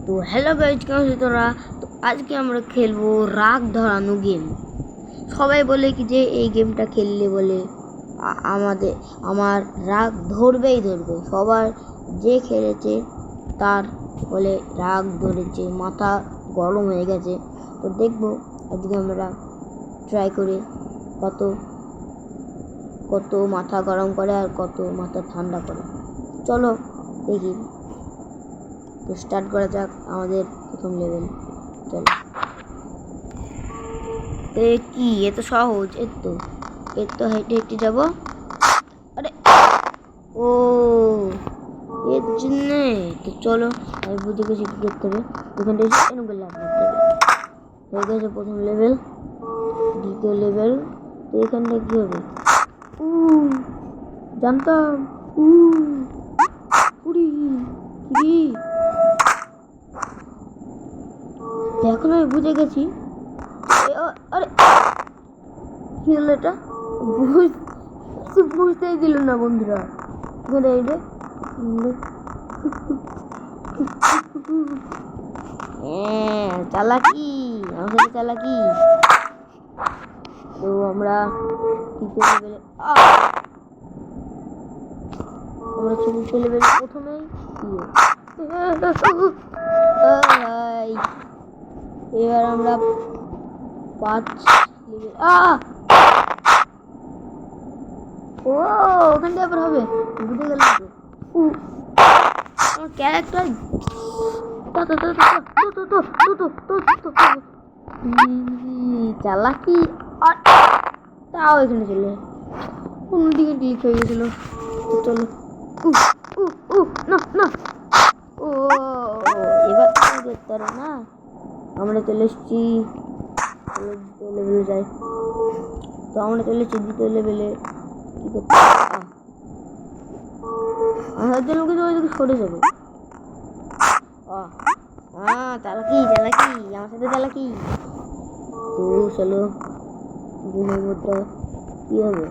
তো hello guys, কেমন আছো তোরা? তো আজকে আমরা খেলবো রাগ ধরানো গেম। সবাই বলে কি যে এই গেমটা খেললে বলে আমার রাগ ধরবেই ধরবে। সবার যে খেলেছে তার বলে রাগ ধরেছে, মাথা গরম হয়ে গেছে। তো দেখবো আজকে আমরা ট্রাই করে কত কত মাথা গরম করে আর কত মাথা ঠান্ডা করে। চলো দেখি। তো স্টার্ট করা যাক আমাদের প্রথম লেভেল। চলো। কি এ তো সহজ, এর তো হেঁটে হেঁটে যাবো। আরে ও এর জন্যে তো চলো, আমি বুঝে গেছি কি করতে হবে। এখান থেকে এরকম লাভ করতে হবে। হয়ে গেছে প্রথম লেভেল। দ্বিতীয় লেভেল। তো এখানটা কি হবে? জানতাম। উড়ি কি এখন আমি বুঝে গেছি। আরে কি হলো এটা? বুঝতেই দিল না বন্ধুরা। চালাকি, আমার সাথে চালাকি। তো আমরা তৃতীয় লেভেলে চতুর্থ লেভেলে প্রথমেই ভাই। এবার আমরা 5 লেভেল। ও ওখানটা আবার হবে, বুঝে গেলাম তো। আমার ক্যারেক্টার চালাকি, আর তাও এখানে চলে অন্যদিকে ক্লিক হয়ে গেছিল। চলো না না, ও এবার দেখতে পারো না। আমরা চলে এসেছি দ্বিতীয় লেভেলে যাই। তো আমরা চলে এসেছি দ্বিতীয় লেভেলে। কি করতে আমার জন্য কিছু ওইদিকে সরে যাবে। চালাকি চালাকি, আমার সাথে চালাকি। তো চলো, 2 নম্বরটা কি হবে?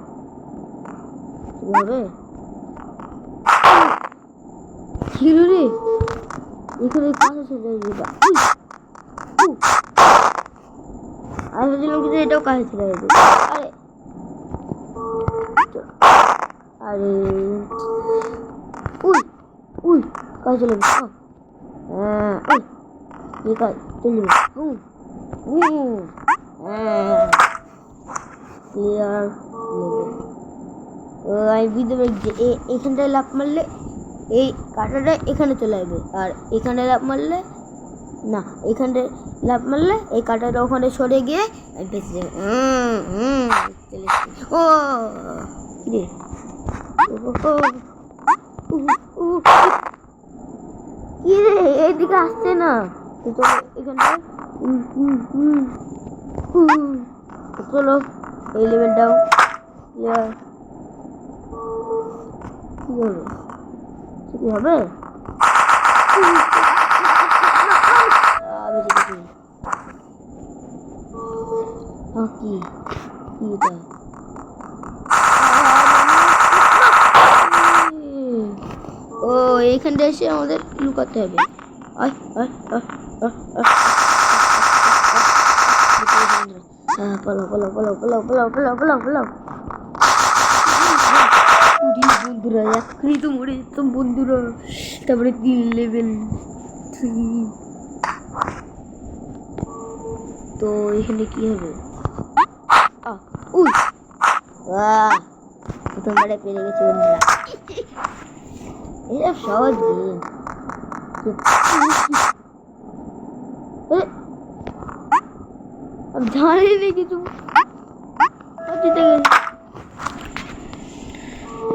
কি রে এখানে কাছে চলে আসবে। আমি ভাবছিলাম কিন্তু এটাও কাছে চলে আসবে। আরে কাছে চলে আসবে। চলে ক্লিয়ার লেভেল। আমি বুঝতে পারি যে এখানটায় লাফ মারলে এই কাঁটাটা এখানে চলে আসবে, আর এখানে লাফ মারলে না, এখানটায় লাফ মারলে এই কাঁটাটা ওখানে সরে গিয়ে আমি বেঁচে যাবো। ও রে কি রে, এইদিকে আসছে না তো এখানটায়। চলো এই লেভেলটাও ক্লিয়ার। কি হবে? কি এটা? ও এইখানটা এসে আমাদের লুকাতে হবে। বন্ধুরা এখনই তো মরে যেতাম বন্ধুরা। তারপরে 3 লেভেল। তো এখানে কি হবে? প্রথমবারে পেরে গেছি বন্ধুরা। এটা সহজ গেম। জানি কিছু।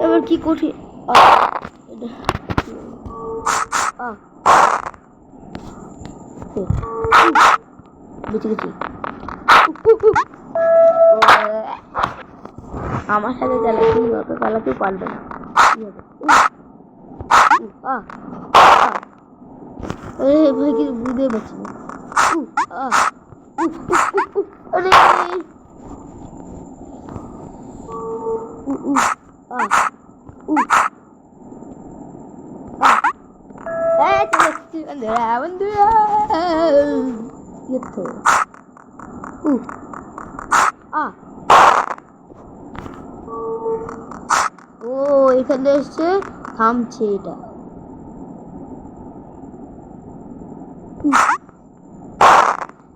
এবার কি কঠিন। বেঁচে গেছি। আমার সাথে চালাকি, অত চালাকি পারবে না। ভাই কিছু বুঝতে পারছি না। আরে বন্ধুরা ইয়ে আ ও এখানে এসছে থামছে এটা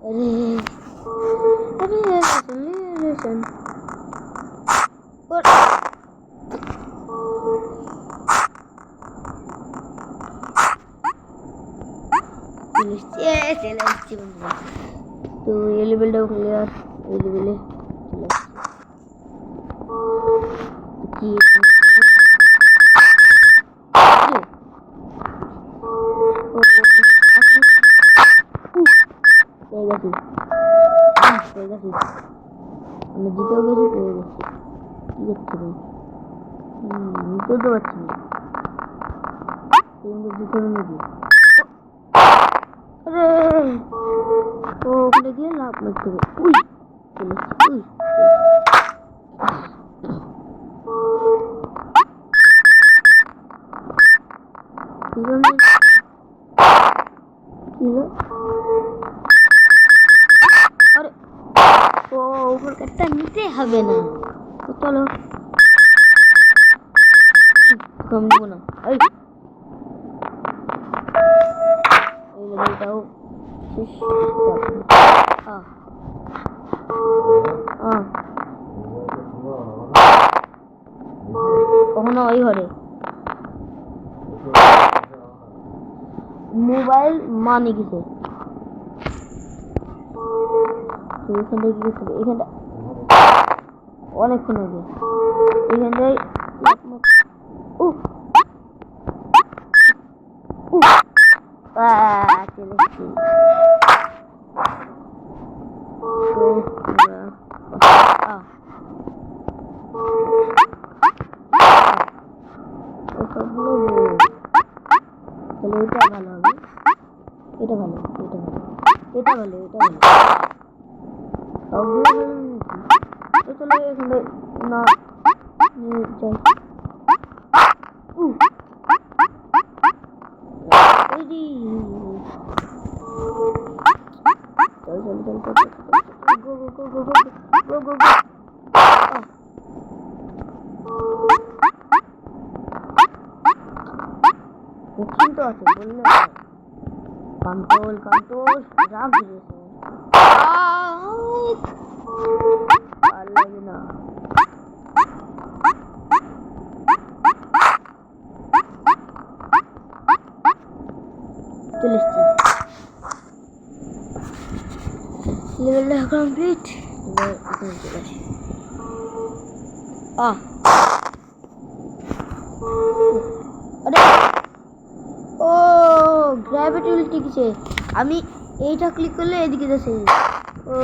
আরে আরে রিলেশন तो ये लेवल डाउन क्लियर ये लेवल है আমি জিতেও গেছি পেয়ে গেছি কি করতে হবে নিতে তো পারছি না জিতে নাকি আরে ও ওখানে গিয়ে লাভ মারতে হবে উই চলে উই আরে ও উপর কাটটা নিতে হবে না তো চলো কম দিব না এই লেভেলটাও শেষ কখনো ওই ঘরে মোবাইল মানে কিসে এখানটায় কি করতে হবে এখানটা অনেকক্ষণ আগে এখানটায় চলেছি এটা ভালো হবে এটা ভালো এটা ভালো এটা ভালো এটা ভালো সবগুলো চলো এখানে না যাই go go go go go go go কিন্তু আছে বললে কন্ট্রোল কন্ট্রোল রাগ দিয়েছে আর লাগে না চলে এসছি লেভেলটা কমপ্লিট এবার এখানে চলে আসি আরে ও গ্র্যাভিটি উল্টে গেছে আমি এইটা ক্লিক করলে এদিকে যাচ্ছে ও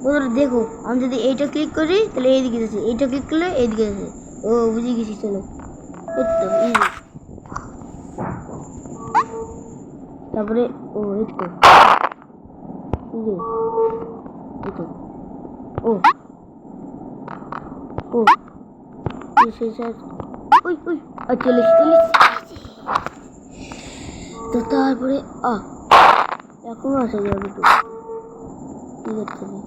বন্ধুরা দেখো আমি যদি এইটা ক্লিক করি তাহলে এইদিকে যাচ্ছে এইটা ক্লিক করলে এইদিকে যাচ্ছে ও বুঝে গেছি চলো এই তো ইজি তারপরে ও এই তো 이제 오 ওই ওই চলে তো তারপরে এখনো আসা যাবে তো কি করতে হবে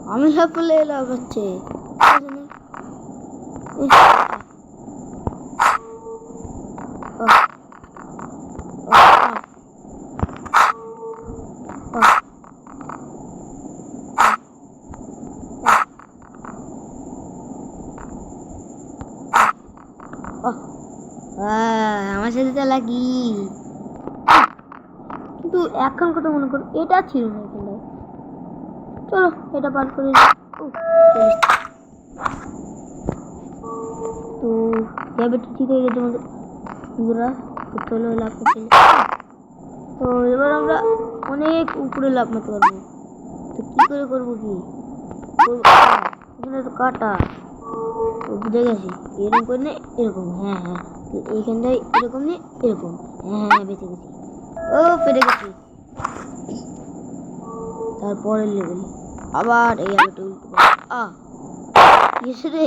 আমি লাফলে লাভ হচ্ছে আমার সাথে চালাকি কিন্তু এখন কথা মনে করো এটা ছিল না এখানে চলো এটা পার করে তো গ্র্যাভিটি ঠিক হয়ে গেছে বন্ধুরা তো চলো লাভ করতে তো এবার আমরা অনেক উপরে লাভ মারতে পারবো তো কি করে করবো কি এখানে তো কাটা বুঝে গেছি এরকম করে নে এরকম হ্যাঁ হ্যাঁ এইখানটায় এরকম নে এরকম হ্যাঁ হ্যাঁ বেঁচে গেছি ও পেরে গেছি তারপরের লেভেল আবার এই আলোটা উল্টো কিসে রে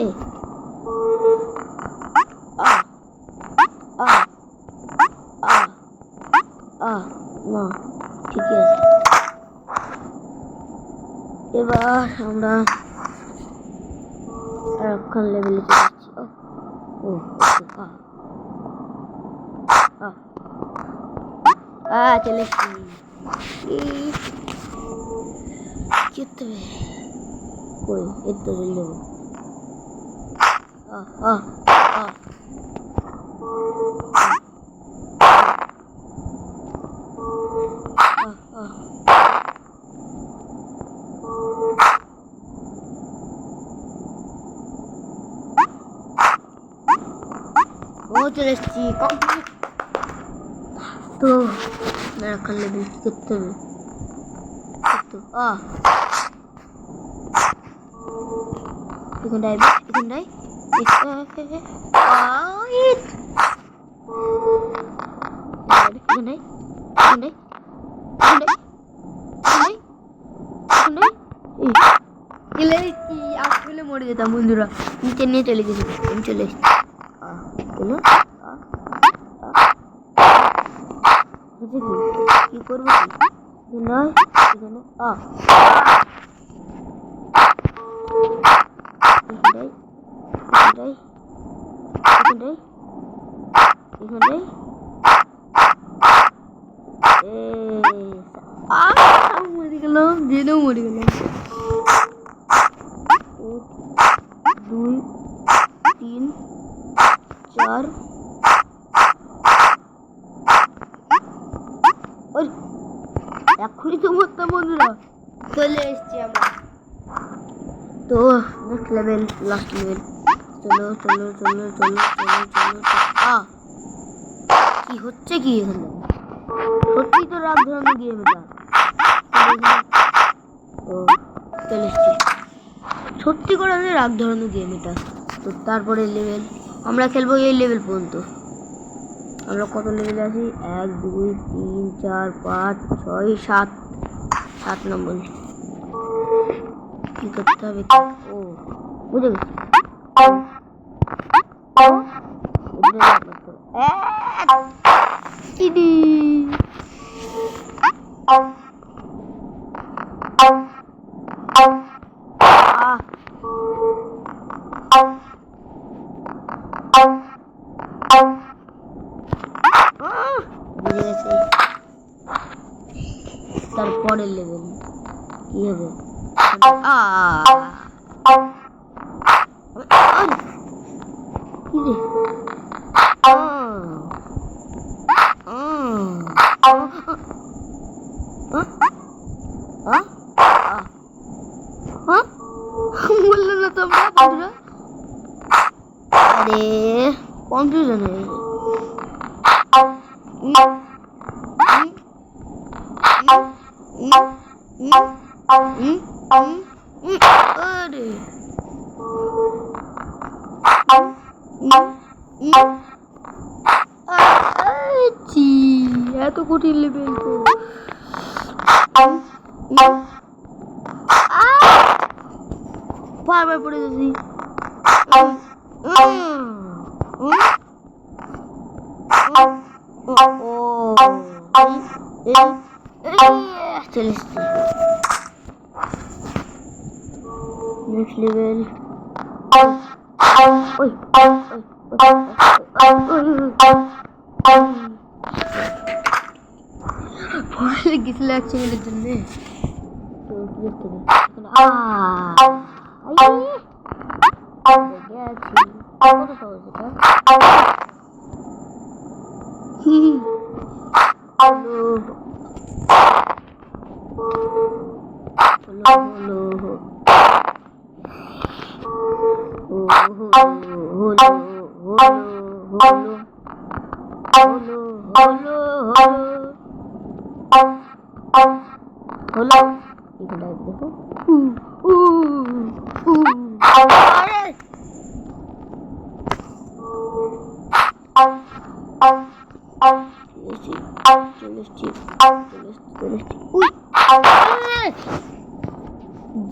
না, ঠিকই আছে। এবার আমরা আরেকখান লেভেলে চলে যাচ্ছি। চলে এসছি। কি করতে হবে? কই এর তো চলে যাবো। চলে এসছি। তো এখন লেভেল কি করতে হবে? এখানটায় আসলে মরে যেতাম বন্ধুরা। নিচে নিয়ে চলে গেছি, আমি চলে এসছি। কি করবো নয় এখানে মরে গেলাম, জেনেও মরে গেলাম। 2 3 4 এখনই তো মরতাম বন্ধুরা। চলে এসছি আমরা। তো নেক্সট লেভেল, লাস্ট লেভেল। চলো চলো চলো চলো চলো চলো। কি হচ্ছে কি এখানে? সত্যি তো রাগ ধরানো গেম এটা। চলে এসছি। সত্যি করে রাগ ধরানো গেম এটা। তো তারপরে লেভেল আমরা খেলবো এই লেভেল পর্যন্ত। আমরা কত লেভেলে আছি? 1 2 3 4 5 6 7 নম্বর। কি করতে হবে? বুঝে গেছি। তারপরের লেভেল কি হবে? কি রে? বললো না তোমরা বন্ধুরা? আরে কনফিউশন হয়ে গেছে। এত কঠিন লেভেল তো। বারবার পড়ে গেছি। চলে এসছি নেক্সট লেভেল। ভয় লেগেছিল এক সেকেন্ডের জন্য।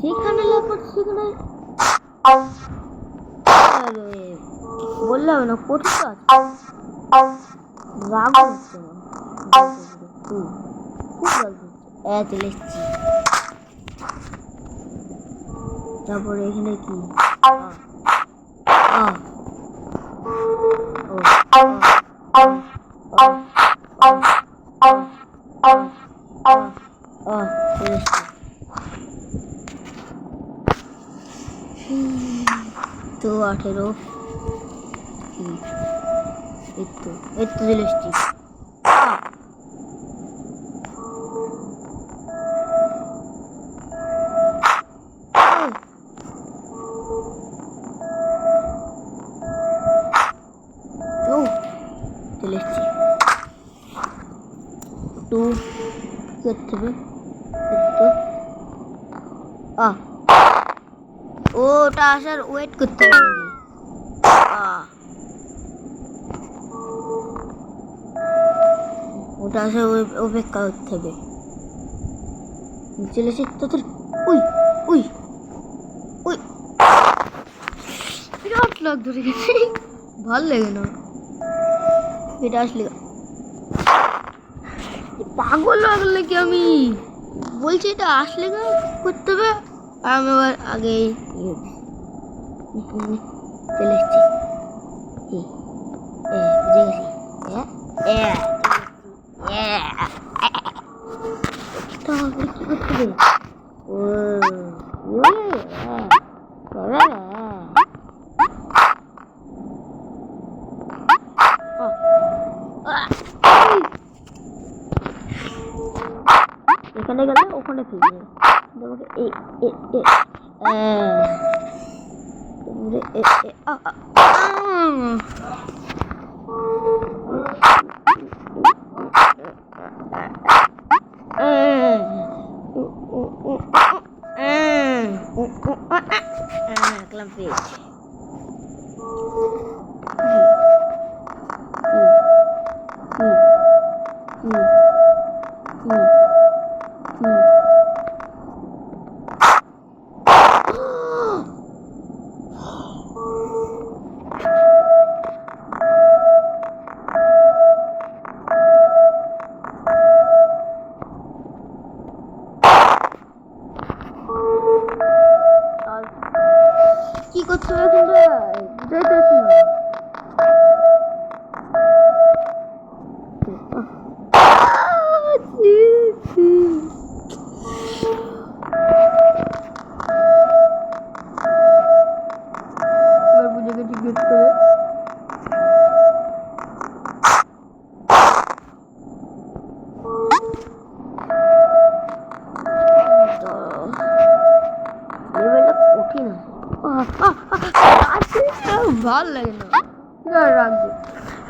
যেখানে লাগবে সেখানে বললে হবে না। কোথায় রাগ হচ্ছে না। খুব জল পড়ছে। চলে এসছি। তারপরে এখানে কি তো 18 এই তো চলে এসছি। চলে এসছি। একটু করতে হবে, ওটা আসার ওয়েট করতে হবে। ওটা আসার অপেক্ষা করতে হবে। চলে এসে তোর উই উই উই বিরাট লাগ ধরে গেছে, ভাল লাগে না এটা আসলে। পাগল লাগলে কি আমি বলছি, এটা আসলে করতে হবে। আমি আবার আগে চলে এসছি। বুঝে গেছি। কি করতে হবে? এখানে গেলে ওখানে ফিরে তোমাকে কি করতে হবে কিন্তু বুঝে গেছি গেট করে। ভাল লাগে না, রাগ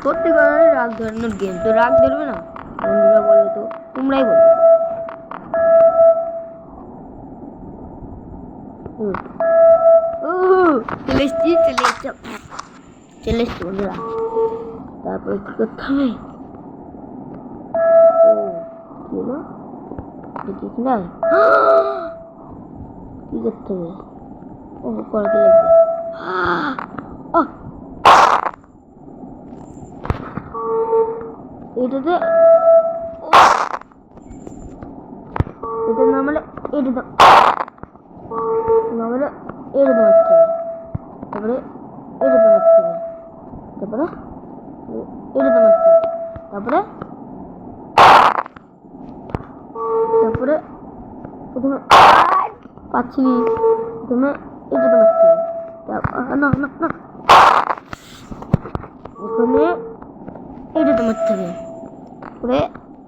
সত্যি করে রাগ ধরানোর গেম। তো রাগ ধরবে না বন্ধুরা, বলো তো, তোমরাই বলো। চলে এসছি বন্ধুরা। তারপরে কি করতে হবে? কি করতে হবে? করতে লাগবে। এটাতে এটা না মানে এটা না মানে এটা মারতে হবে, তারপরে এটা মারতে হবে, তারপরে এটা মারতে হবে, তারপরে প্রথমে পাচ্ছি প্রথমে এটা মারতে হবে, না না না প্রথমে এটা মারতে হবে, তারপরে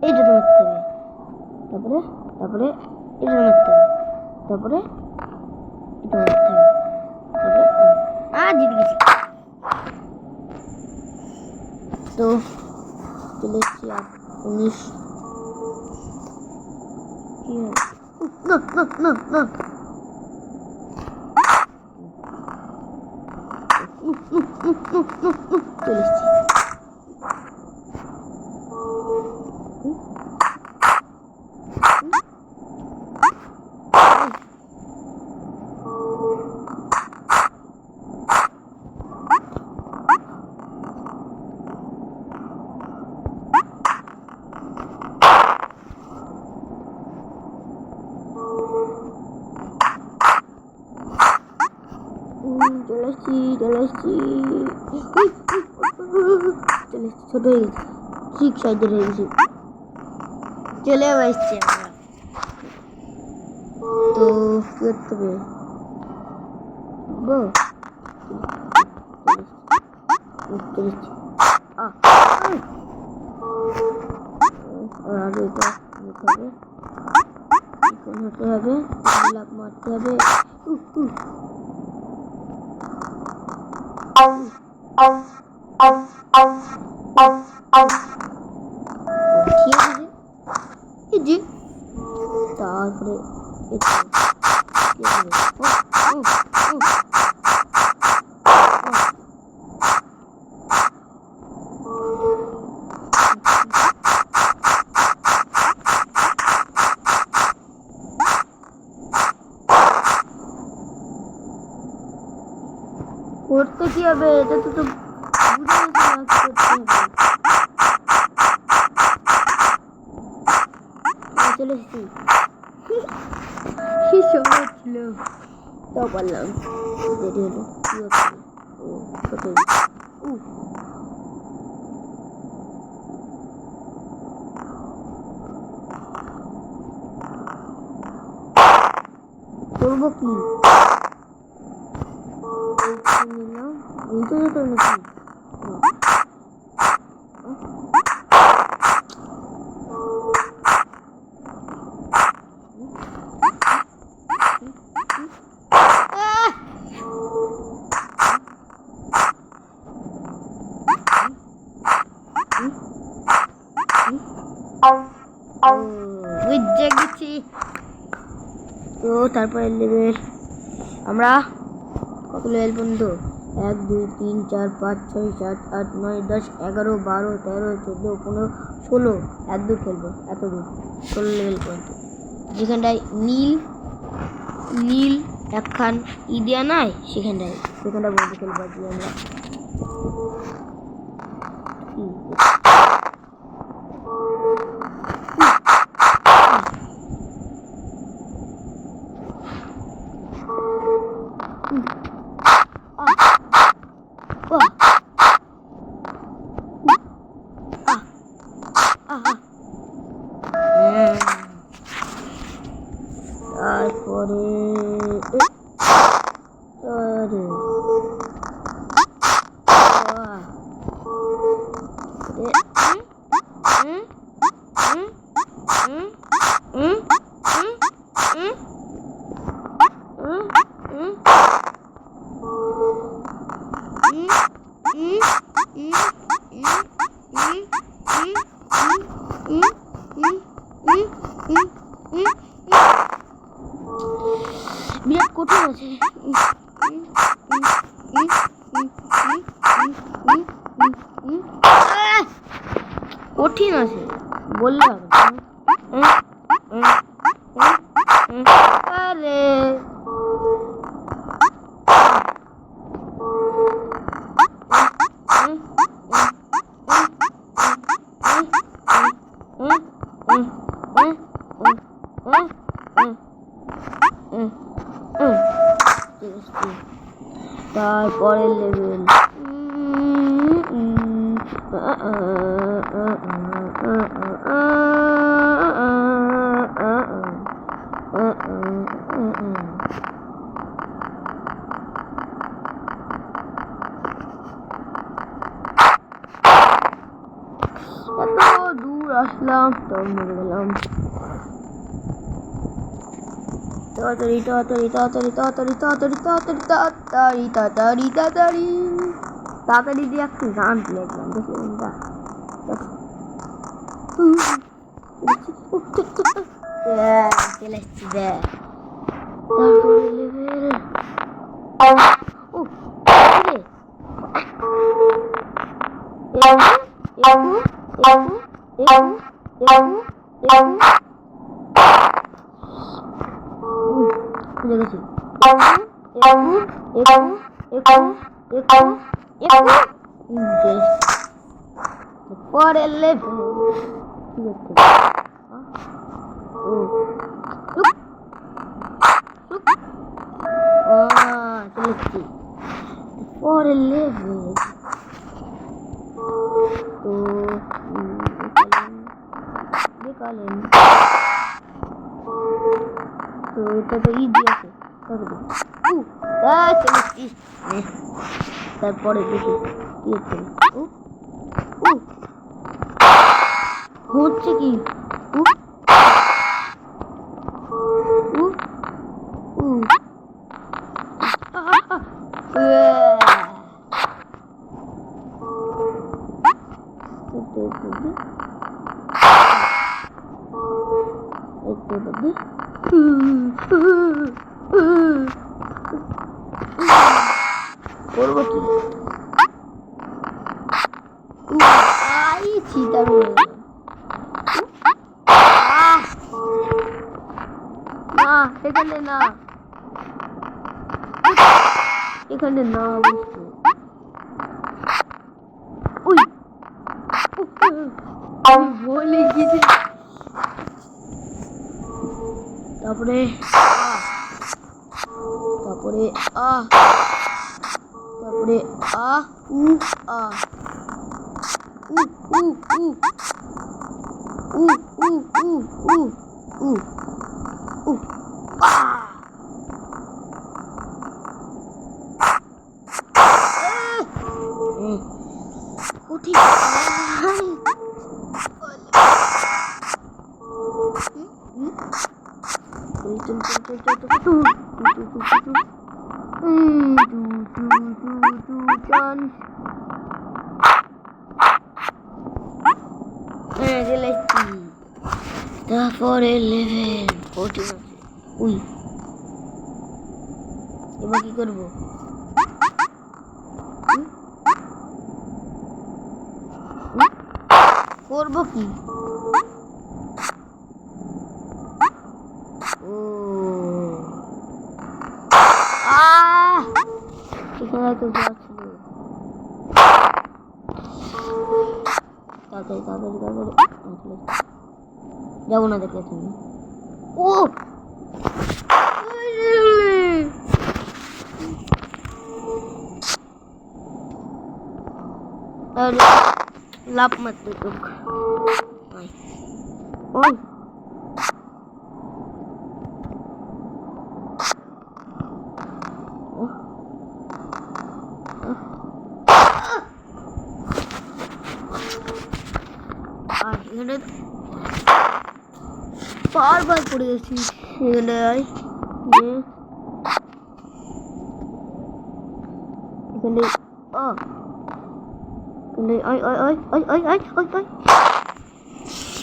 এটা মারতে হবে, তারপরে তারপরে এটা মারতে হবে, তারপরে এটা মারতে হবে, তারপরে জিতে গেছি। তো চলে এসছি 19। কি না না না না চলে এসছি। এসছি ছোট হয়ে গেছি, ঠিক সাইজের হয়ে গেছি, চলে আসছি আমরা। তো কি করতে হবে হতে হবে, লাভ মারতে হবে। তারপরে করতে কি হবে, এটা তো তো চলে এসেছি, কি সময় ছিল তাও পারলাম। দেরি হলো কি হচ্ছে, ও ছোট করবো কি নিলাম, এই তো যেত নাকি বুঝে গেছি। তো তারপরে লেভেল আমরা কত লেভেল পর্যন্ত 1 2 3 4 5 6 7 8 9 10 11 12 13 14 15 16 1 2 খেলবো, এত দূর 16 লেভেল পর্যন্ত। যেখানটায় নীল একখান ইদিয়া নাই, সেখানটায় বলতে খেলবো আজকে আমরা। তারপরে বিরাট কঠিন আছে, কঠিন আছে বললাম। আরে তারপরের লেভেল এত দূর আসলাম তো মরে গেলাম। তাড়াতাড়ি তাড়াতাড়ি তাড়াতাড়ি তাড়াতাড়ি তাড়াতাড়ি তাড়াতাড়ি তাড়াতাড়ি তাড়াতাড়ি তাড়াতাড়ি তাড়াতাড়ি দিয়ে একটু গান দেখলাম, দেখলাম চলে এসছি দেখ। তারপরে লেভেল খুঁজে গেছি পরের লেভেল চলেছি পরে লেভেল তো দেখালেন তো এটা তো ইজি আছে তারপরে দেখি কি হচ্ছে কি করবো কি এখানে না এখানে না বুঝছো বলে গেছি তারপরে তারপরে তারপরে উ আ উ উ উ উ উ উ উ উ উ কঠিন তারপরে লেভেল 14 উই এবার কি করবো করবো কি এখানে তো যাচ্ছিল তাড়াতাড়ি তাড়াতাড়ি তাড়াতাড়ি যাবো না দেখে তুমি ও লাভ মারতে তো ওই এখানে বারবার পড়ে গেছি এখানে এখানে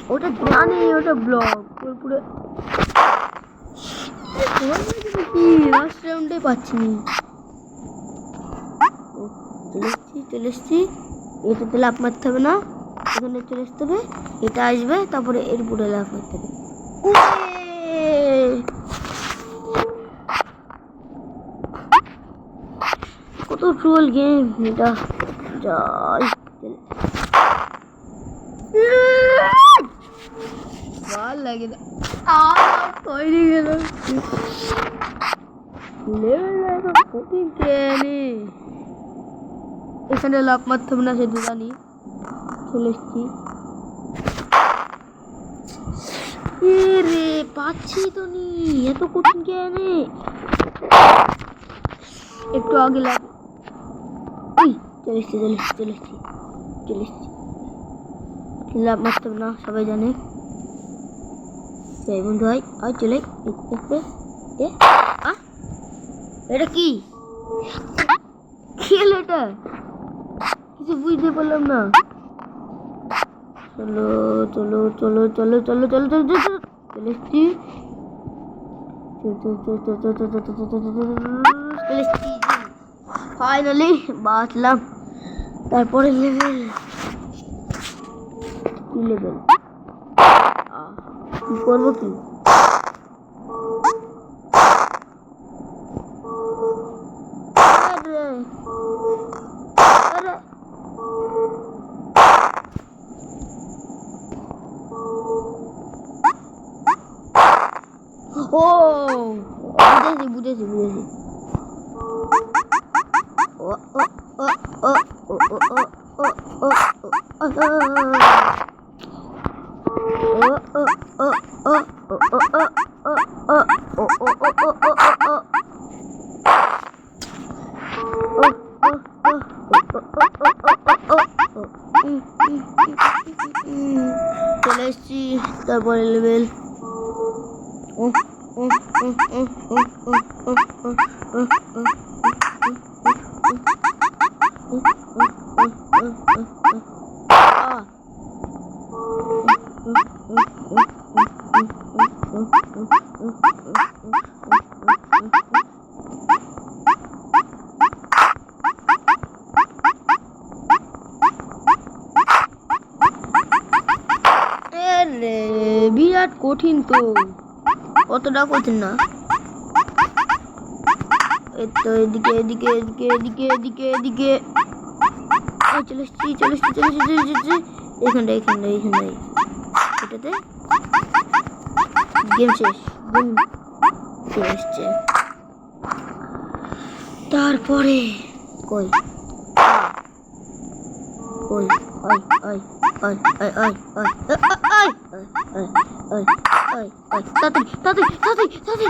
ওটা জানি ওটা ব্লক পুরো লাস্ট রাউন্ডে পাচ্ছি চলে এসছি এটাতে লাফ মারতে হবে না এখানে চলে আসতে হবে এটা আসবে তারপরে এর উপরে লাফ মারতে হবে কত ট্রোল গেম এটা যাই ভাল লাগে না তৈরি গেল এখানে লাফ মারতে হবে না সেটা জানি চলে এসছি রে পাচ্ছি তো নি এত কঠিন কেনে একটু আগে লাগে চলে এসছি লাভ মারতে হবে না সবাই জানে বন্ধু ভাই আর চলে এটা কি খেল এটা কিছু বুঝতে পারলাম না চলে এসছি ফাইনালি বাঁচলাম তারপরে লেভেল কি করবো কি ও বুঝেছি ও চলে এসছি তারপরে লেভেল। বিরাট কঠিন তো, অতটা কঠিন না। এই তো এদিকে এদিকে এদিকে এদিকে এদিকে এদিকে চলে এসছি চলে এসছি চলে এসছি চলে এসছি এখানটায় এখানটায় এখানটায় এটাতে গেম শেষ। গেম চলে এসছে। তারপরে কই কই I I I I I I I I I I তাড়াতাড়ি তাড়াতাড়ি তাড়াতাড়ি তাড়াতাড়ি।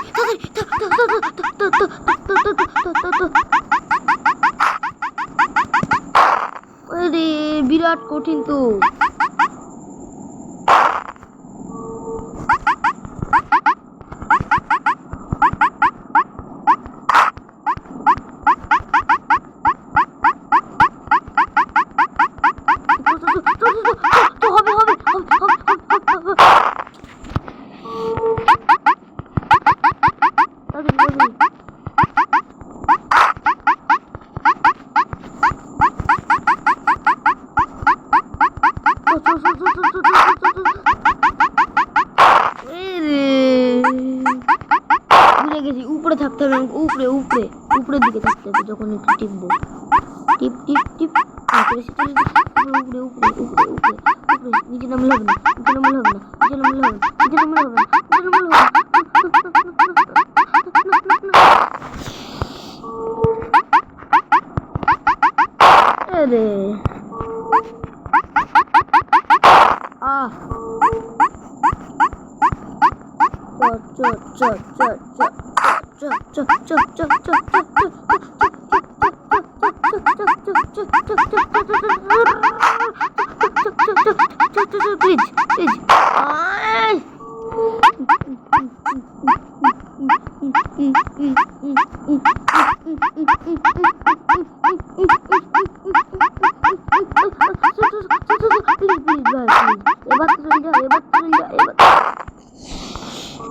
আরে বিরাট কঠিন তো। উপরে থাকতে হবে, উপরে উপরে উপরের দিকে থাকতে হবে। যখন একটু টিপবো টিপ টিপ টিপ উপরে উপরে উপরে উপরে উপরে নিচে নামলে হবে না, নিচে নামলে হবে না, নিচে নামলে হবে না, নিচে নামলে হবে না, নিচে নামলে হবে না। আরে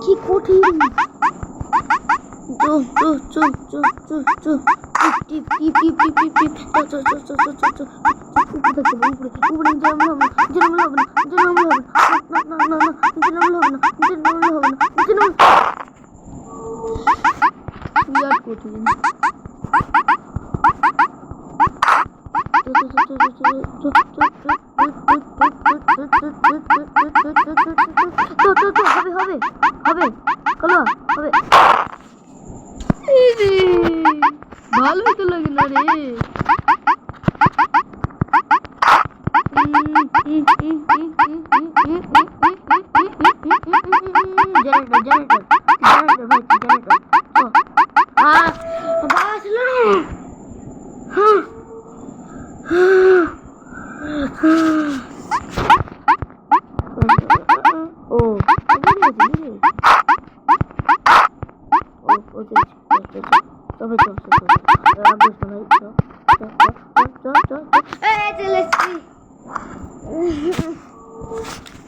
কি কঠিন। ভালোই তো লাগে না রে।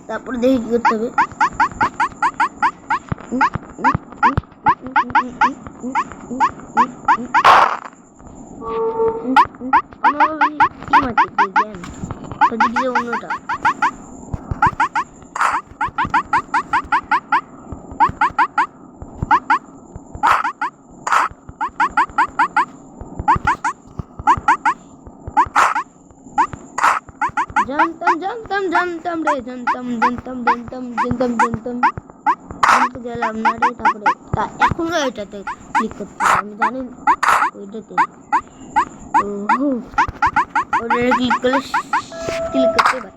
তারপরে দেখি কি করতে হবে। অন্যটা জানতাম রে, জানতাম আমি তো গেলাম না রে। তারপরে এখনো এটাতে ক্লিক করতে হবে, আমি জানি ওইটাতে ওটা ক্লিক করলে ক্লিক করতে পারি।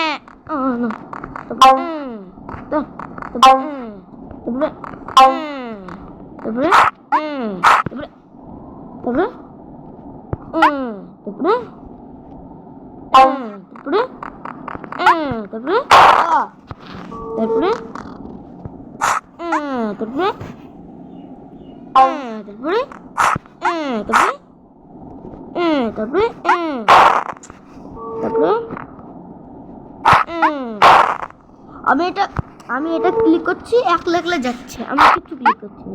তারপরে তারপরে তারপরে তারপরে তারপরে তারপরে তারপরে তারপরে তারপরে তারপরে তারপরে তারপরে আমি এটা ক্লিক করছি, একলা একলা যাচ্ছে, আমি কিছু ক্লিক করছি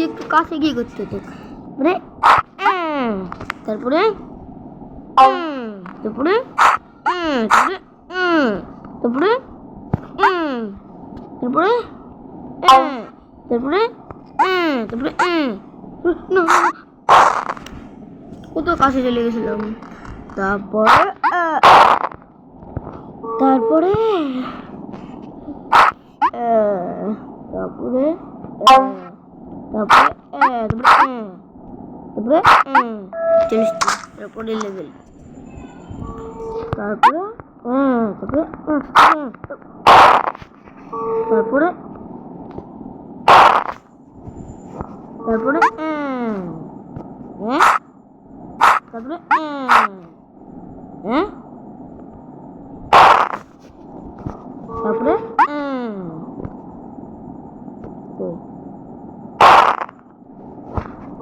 একটু কাছে গিয়ে করতে হতো। তারপরে তারপরে তারপরে তারপরে তারপরে তারপরে তারপরে কত কাছে চলে গেছিলাম। তারপরে তারপরে তারপরে তারপরে তারপরে লেভেল, তারপরে তারপরে তারপরে তারপরে তারপরে তারপরে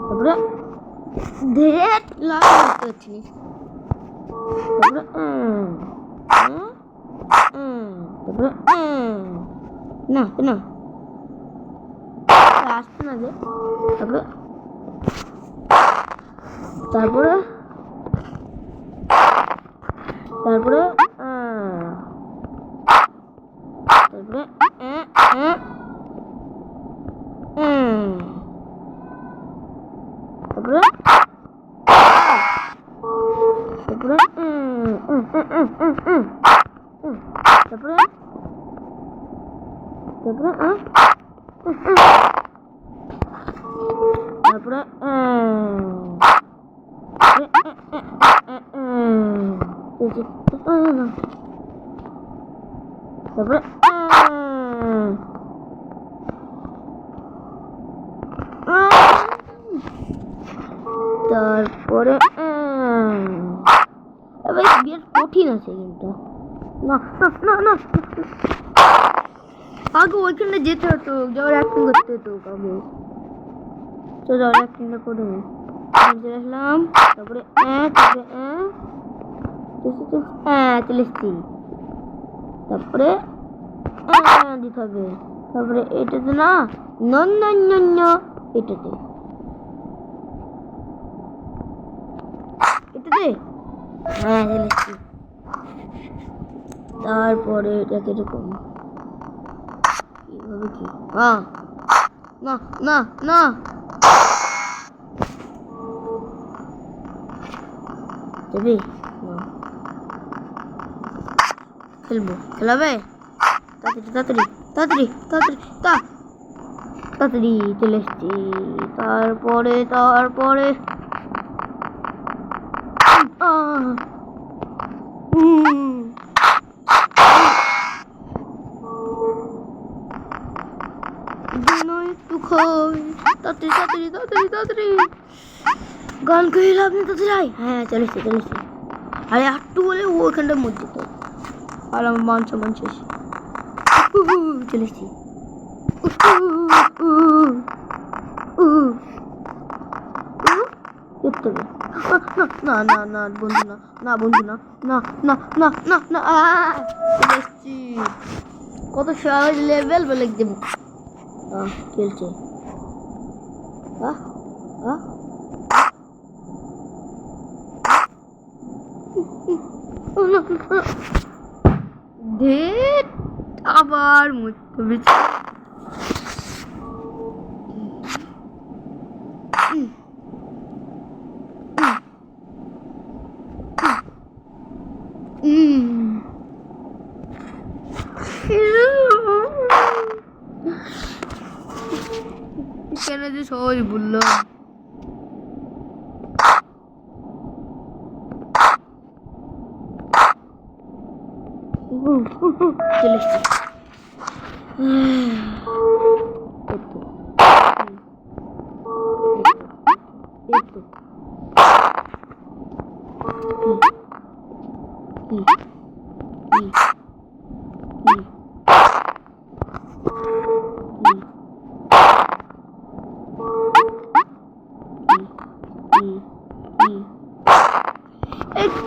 তারপরে ধেট লাভ করতে পারছি তারপরে তারপরে না না আসছে না যে তারপরে তারপরে তারপরে তারপরে তারপরে তারপরে তারপরে তারপরে তারপরে তারপরে তারপরে বেশ কঠিন আছে কিন্তু না না না আগে ওইখানে যেতে হতো, যাওয়ার অ্যাক্টিং করতে হতো আগে। তো যাওয়ার অ্যাক্টিংটা করে চলে আসলাম, তারপরে চলে এসছি, তারপরে দিতে হবে, তারপরে এটাতে না এটাতে এটাতে চলে এসছি। তারপরে এটা কিরকম এইভাবে কি না না না দেবে না, খেলবো খেলাবে তাড়াতাড়ি তাড়াতাড়ি তাড়াতাড়ি তাড়াতাড়ি তাড়াতাড়ি চলে এসছি। তারপরে তারপরে একটু খাই, তাড়াতাড়ি তাড়াতাড়ি তাড়াতাড়ি তাড়াতাড়ি গান খেয়ে লাভ নেই, তাড়াতাড়ি চলে এসছি চলে এসছি। আরে একটু বলে ওইখানটার মধ্যে তো আর আমার মান সম্মান শেষ, চলে এসছি। না না না বন্ধু না, না বন্ধু না, না না না না না চলে এসছি। কত সহজ লেভেল বলে দেবো খেলছে। আবার মুখ কেন যে বলে সহজ বললাম। চলে এসছি।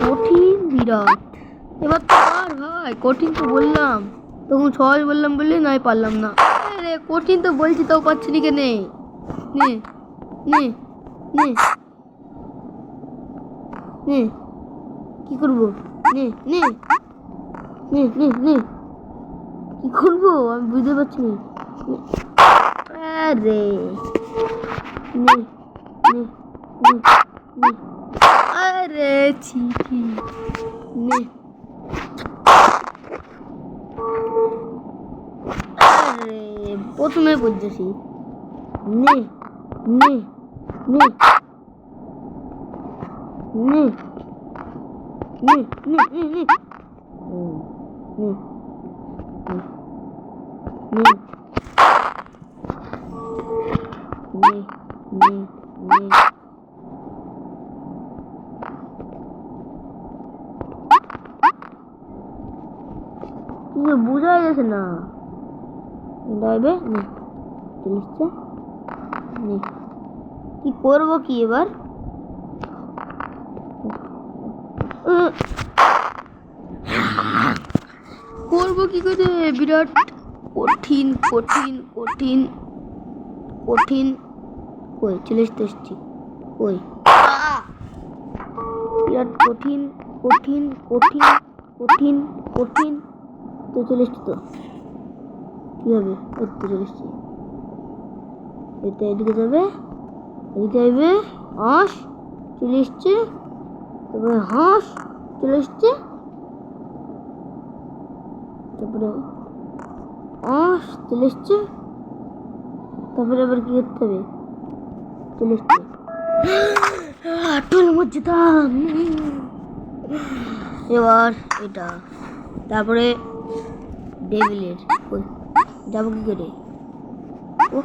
কঠিন বিরাট। এবার তো পার ভাই, কঠিন তো বললাম, তখন সহজ বললাম বললে নয় পারলাম না। আরে কঠিন তো বলছি তাও পাচ্ছি না কেনে। নে নে নে নে কি করবো? নে নে নে নে নে কি করবো আমি বুঝতে পারছি না। আরে নে নে নে নে আরে চিঠি নে। আরে প্রথমে বুঝতেছি। নে নে নে নে নে নে নে নে নে নে নে নে নে বোঝা যাচ্ছে না। ডাইবে নে চলিসছে নে কি করবো কি এবার? করবো কি করে? বিরাট কঠিন কঠিন কঠিন কঠিন। কই চলে এসছি কই? বিরাট কঠিন কঠিন কঠিন কঠিন কঠিন। তো চলে এসছি তো কি হবে? এই তো চলে এসছি। এটা এদিকে যাবে, এদিকে আসবে। হাঁস চলে এসছে, তারপরে হাঁস চলে এসছে, তারপরে হাঁস চলে এসছে, তারপরে আবার কি করতে হবে? চলে এসছে টোল মধ্যে দাম। এবার এটা, তারপরে ডেভিলের যাবো কি করে? ও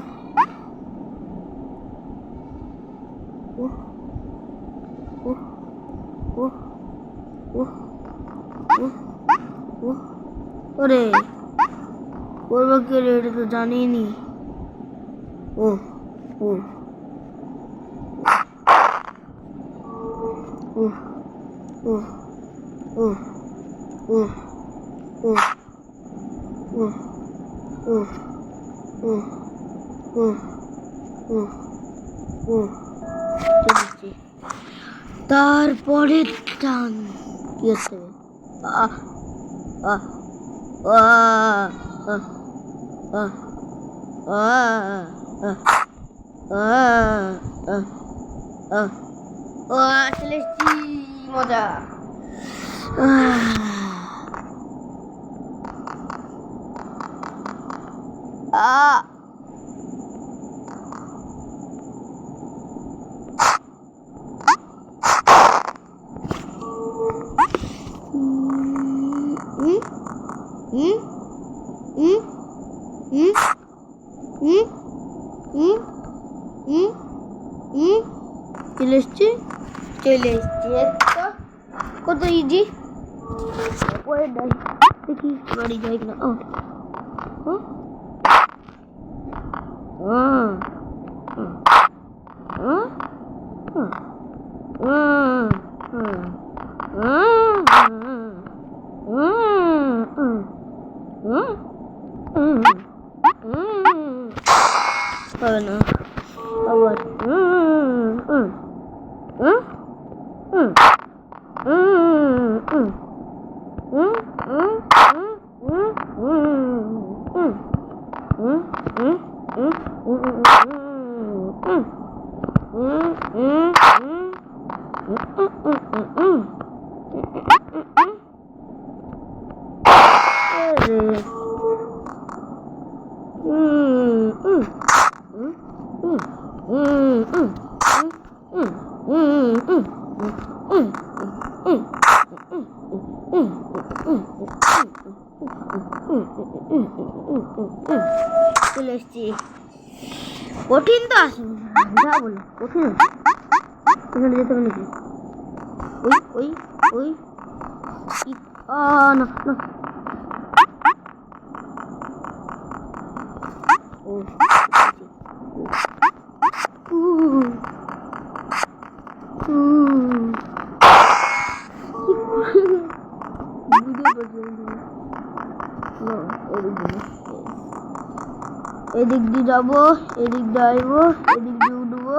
ও ও ও ও ও ও ওরে করবো কি রে? এটা তো জানিনি। ও ও ও ও ও ও ও ও ও ও ও ও ও চলেছি। তারপরে টান কি আছে? আহ আহ আহ আহ আহ চলে এসছি। মজা। চলে এসছি চলে এসছি। একটা কত ইজি পরে যাই দেখি বাড়ি যাই কিনা। ও হবে না আবার। চলে এসছি। কঠিন তো আসে যা বলো, কঠিন এখানে যেতে হবে নাকি? ওই ওই ওই না না ও এদিক দিয়ে যাবো, এদিক দিয়ে আসবো, এদিক দিয়ে উঠবো,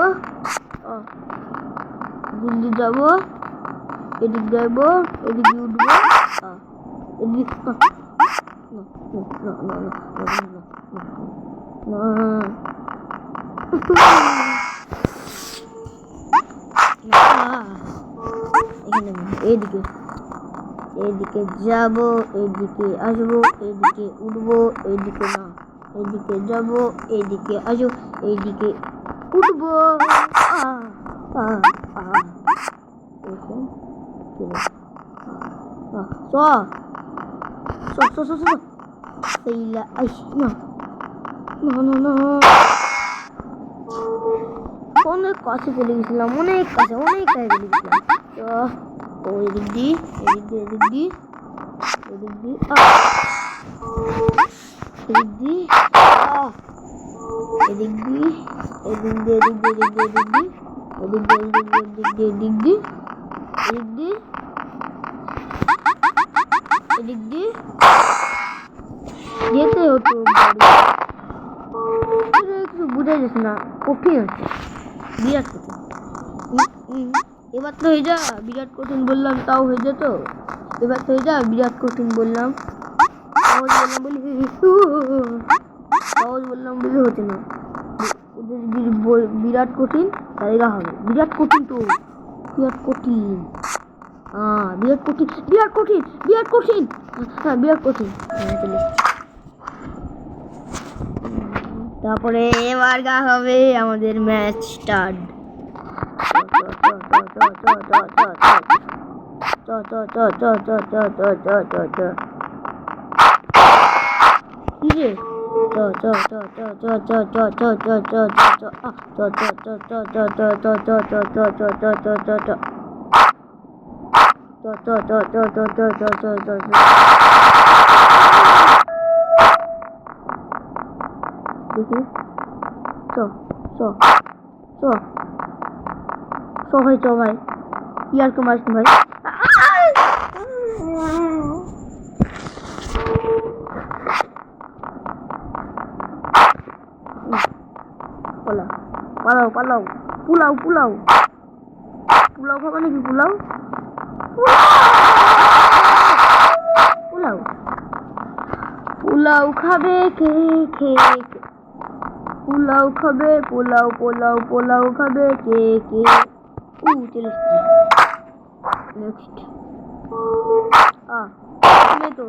এদিক দিয়ে যাবো, এদিক দিয়ে আসবো, এদিক দিয়ে উঠবো, এদিক এদিকে এদিকে যাবো, এদিকে আসবো, এদিকে উঠবো, এদিকে না, এদিকে যাবো, এদিকে আসবো, এদিকে উঠবো। অনেক কাছে চলে গেছিলাম, অনেক কাছে চলে গেছিলাম। তো এদিক দিয়ে এদিক দিয়ে এদিক দিয়ে এদিক দিয়ে এদিক দিয়ে এদিক দিয়ে এদিক দিয়ে এদিক দিয়ে এদিক দিয়ে এদিক দিয়ে এদিক দিয়ে এদিক দিয়ে এদিক দিয়ে এদিক দিয়ে এদিক দিয়ে যেতে হতো। কিছু বুঝা যাচ্ছে না, কঠিন হচ্ছে, বিরাট কঠিন। এবার তো হয়ে যা, বিরাট কঠিন বললাম তাও হয়ে যেত। এবার তো হয়ে যা, বিরাট কঠিন বললাম, সহজ বললাম বলে হচ্ছে না। বিরাট কঠিন তাইরা হবে, বিরাট কঠিন তো, বিরাট কঠিন, বিরাট কঠিন, বিরাট কঠিন, বিরাট কঠিন, হ্যাঁ বিরাট কঠিন। তারপরে এবার গা হবে আমাদের ম্যাচ স্টার্ট। দেখি ভাই চ ভাই, ইয়ার কে মারছি ভাই। পালাও পালাও, পোলাও পোলাও পোলাও খাবে নাকি? পোলাও পোলাও পোলাও খাবে কে কে? পোলাও খাবে, পোলাও পোলাও পোলাও খাবে কে কে? চলে এসছি। নেক্সট তো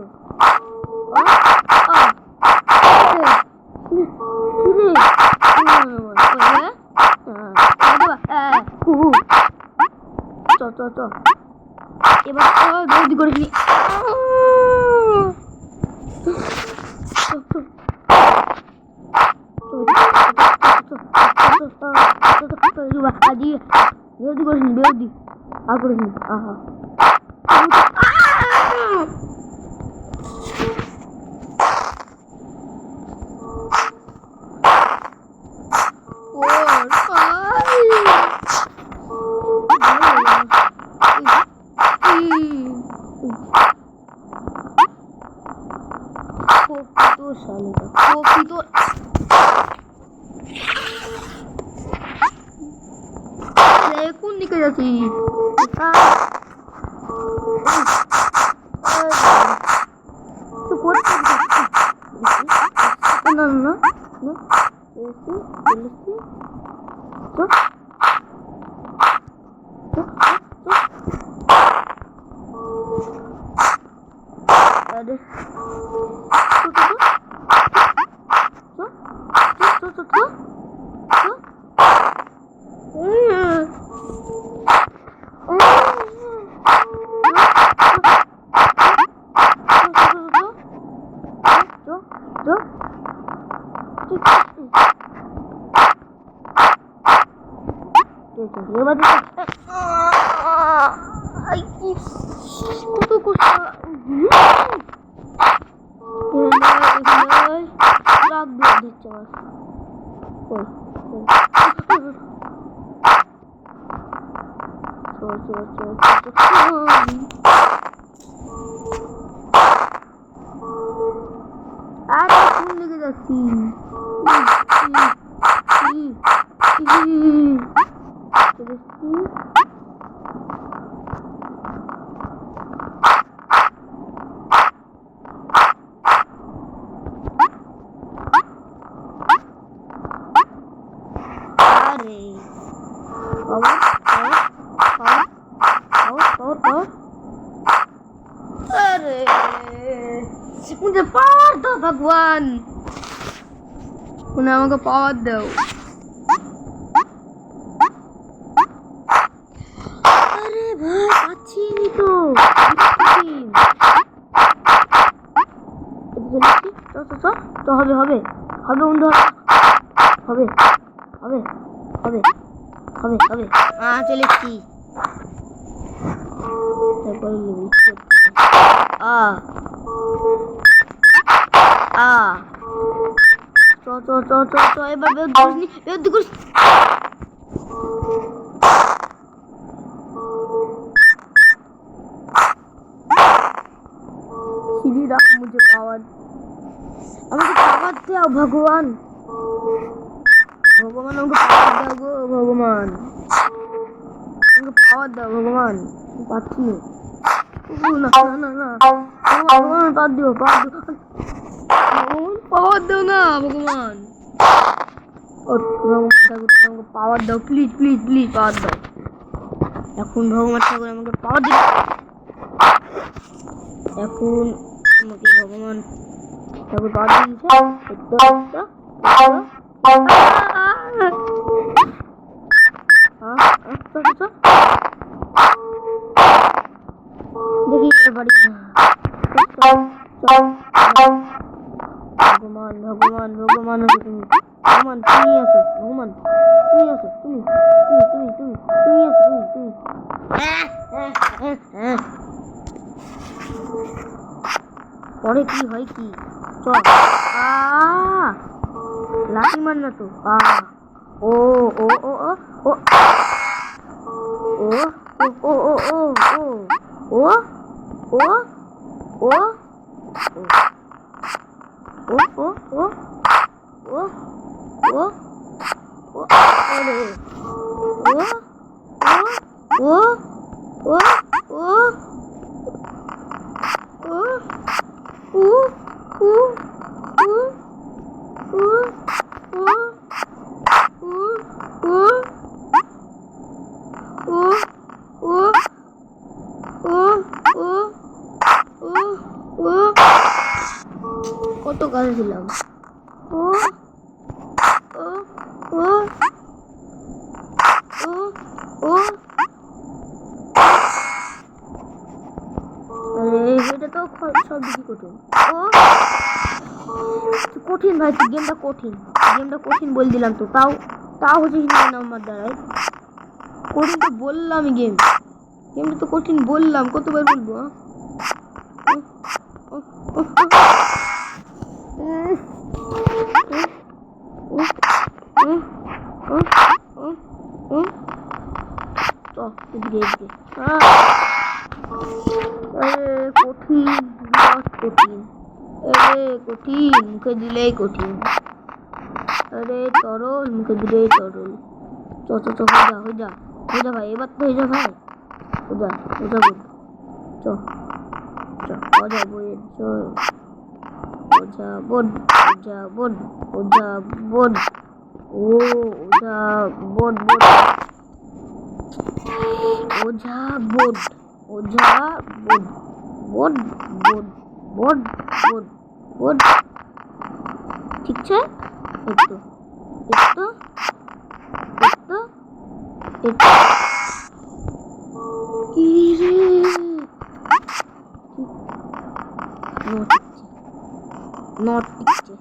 এবার গলতি করেছি। বেরোদি করিস নি, বেরোদি আর করিস নি। কোন দিকে যাচ্ছি? না না এবার কত কষ্ট রাগ দিয়ে দিচ্ছে আর কোন দিকে যাচ্ছি अरे अरे मुझे पावर दो भगवान उन्हें हमको पावर दो अरे भाई अच्छी नहीं तो तो হবে হবে হবে বন্ধু হবে হবে হবে হবে হবে চলে এসছি তারপরে আ আ চ চ চ চ চ এবার বেদ করিস श्री राम मुझे पावर আমাকে পাওয়ার দাও ভগবান ভগবান আমাকে পাওয়ার দাও গো ভগবান আমাকে পাওয়ার দাও ভগবান পাচ্ছি না না না ভগবান পাওয়ার দাও না ভগবান ভগবান ঠাকুর আমাকে পাওয়ার দাও প্লিজ প্লিজ প্লিজ পাওয়ার দাও এখন ভগবান ঠাকুর আমাকে পাওয়ার দিন এখন আমাকে ভগবান ঠাকুর পাওয়ার দিয়েছে দেখি বাড়ি ভগবান ভগবান ভগবান তুমি ভগবান তুমি আছো ভগবান তুমি আছো তুমি তুমি তুমি তুমি তুমি আছো তুমি তুমি পরে কি হয় কি চল লাঠি মার না তো ও ও ও ও ও ও ও ও ও ও ও ও ও ও ও ও ও ও ও আরে ও ও ও ও ও ও কত কাজ দিলাম ও ও ও ও ও এটা তো সব দিকে কঠিন ও কঠিন ভাই গেমটা কঠিন বল দিলাম তো তাও হচ্ছে না আমার দ্বারাই কঠিন তো বললাম গেমটা তো কঠিন বললাম কতবার বলবো কঠিন মুখে দিলেই কঠিন আরে তরল মুখে দিলেই তরল চ হয়ে যা ভাই এবার তো হয়ে যা ভাই ওজা বইয়ের জয় ওজা বোর্ড ও ওজা বোর্ড ঠিক আছে একটু কি রে নট টিকছে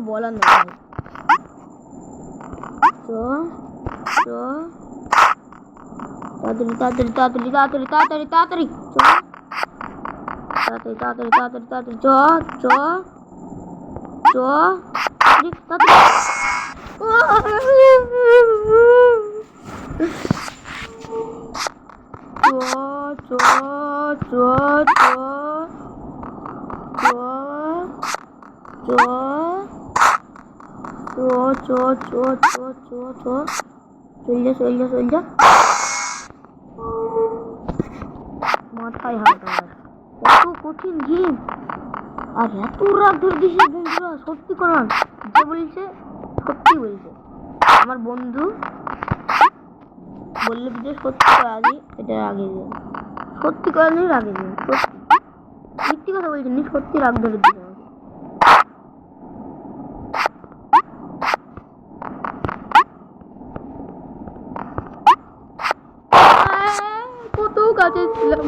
বলার নয় তাড়াতাড়ি তাড়াতাড়ি তাড়াতাড়ি তাড়াতাড়ি তাড়াতাড়ি তাড়াতাড়ি তাড়াতাড়ি তাড়াতাড়ি তাড়াতাড়ি চ চ চ তাড়াতাড়ি চ চ চল যা মাথায় হাত আমার কত কঠিন গেম আর এত রাগ ধরে দিয়েছে বন্ধুরা সত্যি করান যে বলছে সত্যি বলছে আমার বন্ধু বললে যে সত্যি করা আগে এটা আগে দিন সত্যি করা নেই আগে দিন সত্যি মিথ্যে কথা বলছেন সত্যি রাগ ধরে দিয়েছে কত কাছে ছিলাম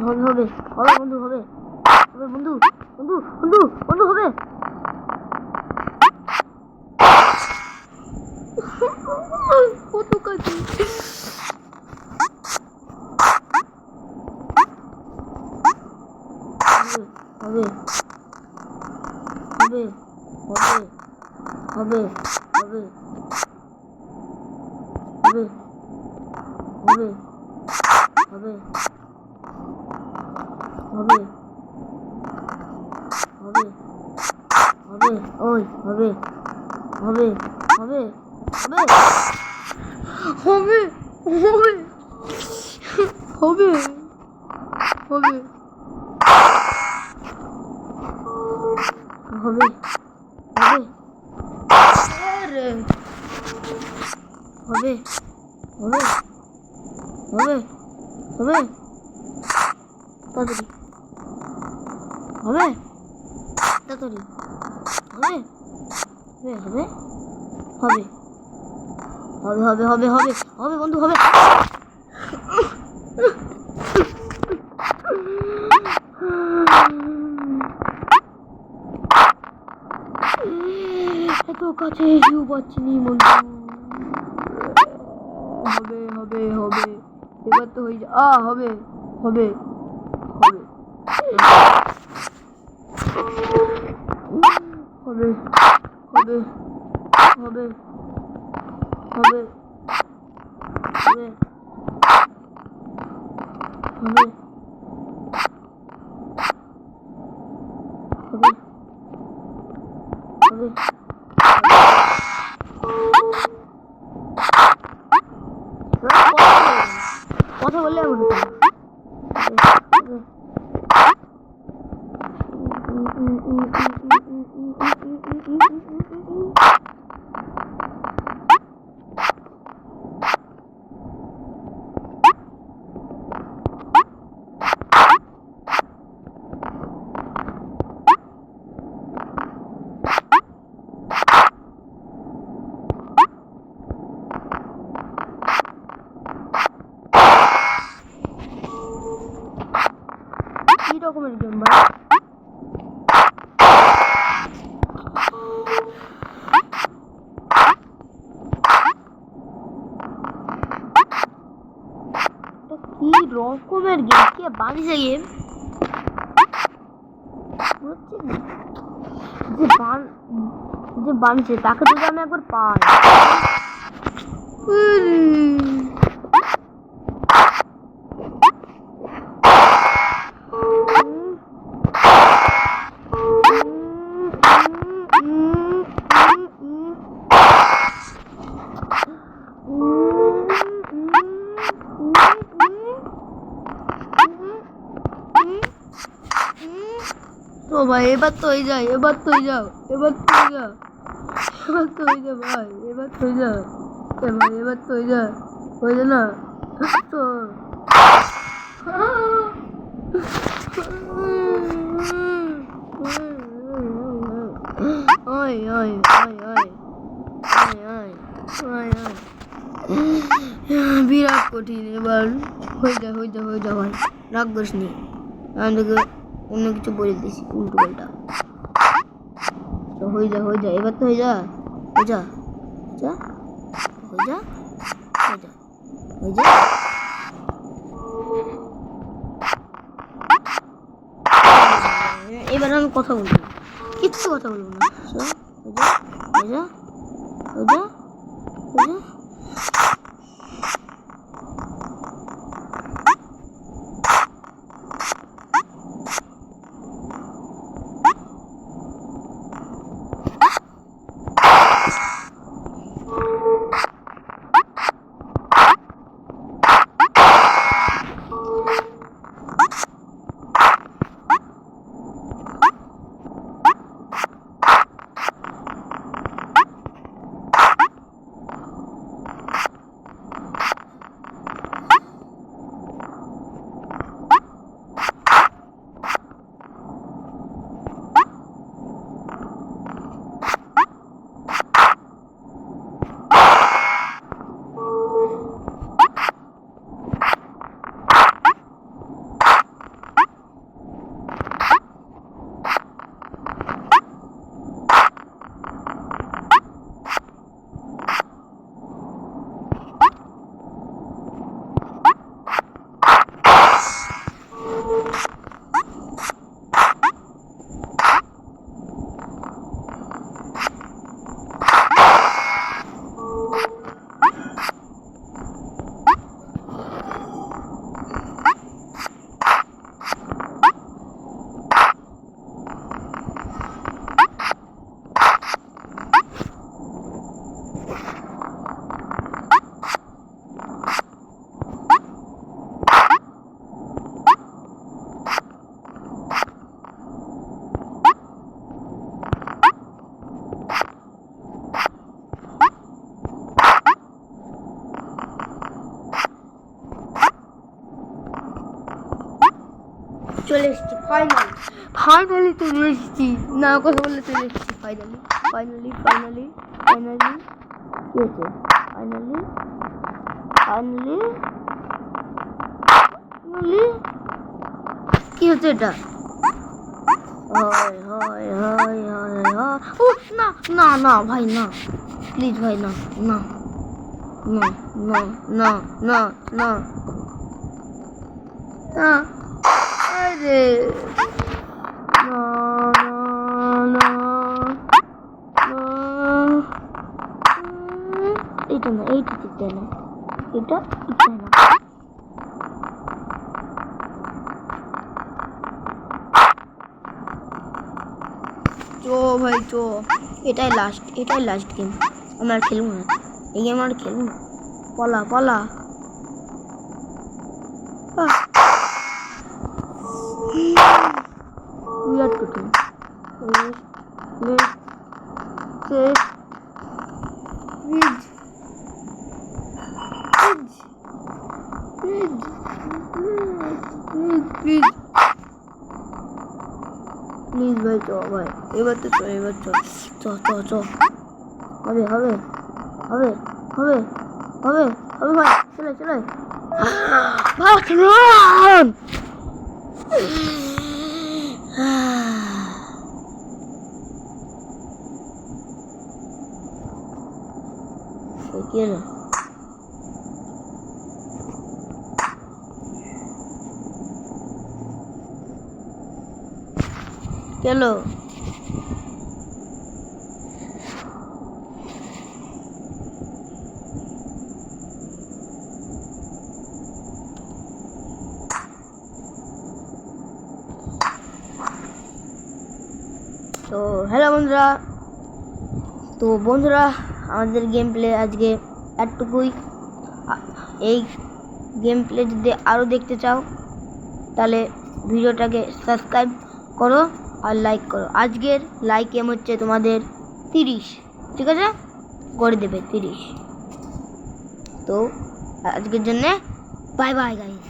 হবে হবে হবে বন্ধু হবে হবে বন্ধু বন্ধু বন্ধু বন্ধু হবে কত কাছে হবে হবে হবে হবে হবে হবে হবে হবে হবে হবে ওই হবে হবে হবে হবে হবে হবে হবে হবে হবে হবে আরে হবে হবে হবে হবে তাড়াতাড়ি হবে তাড়াতাড়ি হবে হবে হবে হবে হবে হবে হবে হবে বন্ধু হবে এত কাছে এসেও পাচ্ছি নি বন্ধু হবে হবে হবে এবার তো হয়ে হবে হবে হবে হবে হবে হবে হবে হবে হবে হবে কথা বললে এমন কি রকমের গেম ভাই রকমের গেম, কে বানিয়েছে গেম? যে বানিয়েছে তাকে যদি আমি একবার পাই। তো ভাই এবার তো হয়ে যায়, এবার তো হয়ে যাও, এবার তো হয়ে যাও, এবার তো হয়ে যাও ভাই, এবার তো হয়ে যাও ভাই, এবার তো হয়ে যায়, হয়ে যায় না তো। ওই ওই ওই ওই ওই ওই ওই বিরাট কঠিন। এবার হয়ে যায়, হয়ে যায়, হয়ে যায় ভাই, রাগ করিস নি, আমি তোকে অন্য কিছু বলে দিয়েছি উল্টো পাল্টা। তো হয়ে যা, হয়ে যা, এবার তো হয়ে যা, হয়ে যা, হয়ে যা, হয়ে যা, হয়ে যা। এবার আমি কথা বলবো, কিচ্ছু কথা বলবো না। হয়ে যা, হয়ে যা, হয়ে যা, হয়ে যা। চলে এসেছি ফাইনালি চলে এসেছি, না কথা বললে চলে এসেছি ফাইনালি ফাইনালি ফাইনালি ফাইনালি। কি হচ্ছে ফাইনালি ফাইনালি ফাইনালি? কি হচ্ছে এটা? হয় হয় হয় হয় হয়। ও না না না ভাই, না প্লিজ ভাই, না না না না না না না না, আরে না না না, এটা না, এইটা দিতে না, এটা দিতে না। চো ভাই চো, এটাই লাস্ট গেম, আমরা আর খেলবো না এই গেম, আর খেলবো না, পলা পলা। বিরাট কঠিন। প্লিজ ভাই চ ভাই, এবার তো চ, এবার চ চ চ চ, হবে হবে হবে হবে হবে হবে ভাই, চলে চলে ভাই, চলুন। কি হলো? চলো তো হ্যালো বন্ধুরা, আমাদের গেম প্লে আজকে এতটুকুই। এই গেম প্লে যদি আরও দেখতে চাও তাহলে ভিডিওটাকে সাবস্ক্রাইব করো আর লাইক করো। আজকের লাইক এম হচ্ছে তোমাদের 30, ঠিক আছে, করে দেবে 30। তো আজকের জন্যে বাই বাই গাইস।